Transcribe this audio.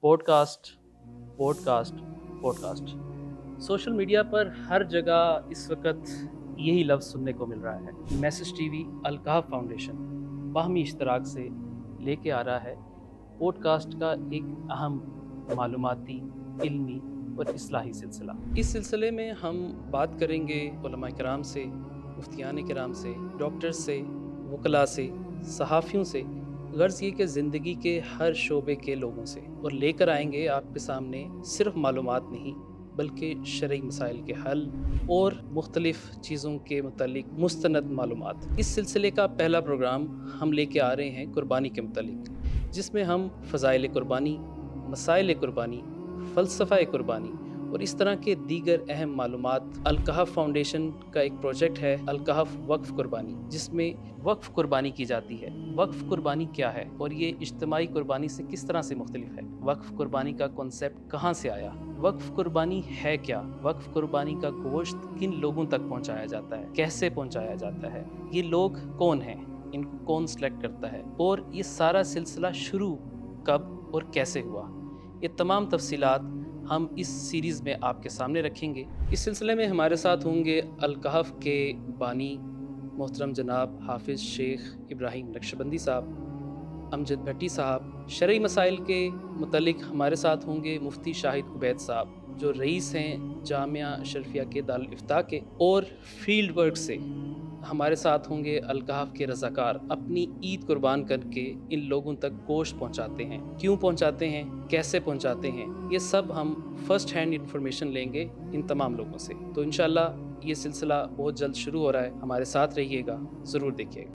Podcast podcast podcast social media पर हर जगह इस वक्त यही लफ्ज़ सुनने को मिल रहा है। मैसेज टीवी अलकाफ फाउंडेशन बाहमी इश्तराक से लेके आ रहा है पॉडकास्ट का एक अहम मालूमाती, इल्मी और इस्लाही सिलसिला। इस सिलसिले में हम बात करेंगे उलमा किराम से, मुफ्तियान किराम से, डॉक्टर्स से, वकला से, सहाफ़ियों से, गर्ज़ ये कि ज़िंदगी के हर शोबे के लोगों से, और लेकर आएंगे आपके सामने सिर्फ मालूमात नहीं बल्कि शरई मसाइल के हल और मुख्तलिफ़ चीज़ों के मुतालिक मुस्तनद मालूमात। इस सिलसिले का पहला प्रोग्राम हम लेके आ रहे हैं कुर्बानी के मुतालिक, जिसमें हम फ़ज़ाइल कुर्बानी, मसाइल कुर्बानी, फ़लसफ़ा कुर्बानी और इस तरह के दीगर अहम मालूमात। अलकहफ़ फाउंडेशन का एक प्रोजेक्ट है अलकहफ़ वक्फ़ कुर्बानी, जिसमें वक्फ़ कुर्बानी की जाती है। वक्फ़ कुर्बानी क्या है और ये इज्तमाई कुर्बानी से किस तरह से मुख्तलिफ है? वक्फ़ कुर्बानी का कॉन्सेप्ट कहाँ से आया? वक्फ़ कुर्बानी है क्या? वक्फ़ कुर्बानी का गोश्त किन लोगों तक पहुँचाया जाता है? कैसे पहुँचाया जाता है? ये लोग कौन हैं? इनको कौन सेलेक्ट करता है? और ये सारा सिलसिला शुरू कब और कैसे हुआ? ये तमाम तफसीलात हम इस सीरीज़ में आपके सामने रखेंगे। इस सिलसिले में हमारे साथ होंगे अलकहफ़ के बानी मोहतरम जनाब हाफिज़ शेख इब्राहिम नक्शबंदी साहब, अमजद भट्टी साहब। शरई मसाइल के मुतलिक हमारे साथ होंगे मुफ्ती शाहिद उबैद साहब, जो रईस हैं जामिया अशरफिया के दारुल इफ्ता के। और फील्ड वर्क से हमारे साथ होंगे अलकहफ़ के रज़ाकार, अपनी ईद कुर्बान करके इन लोगों तक गोश्त पहुंचाते हैं। क्यों पहुंचाते हैं, कैसे पहुंचाते हैं, ये सब हम फ़र्स्ट हैंड इंफॉर्मेशन लेंगे इन तमाम लोगों से। तो इंशाअल्लाह ये सिलसिला बहुत जल्द शुरू हो रहा है, हमारे साथ रहिएगा, ज़रूर देखिएगा।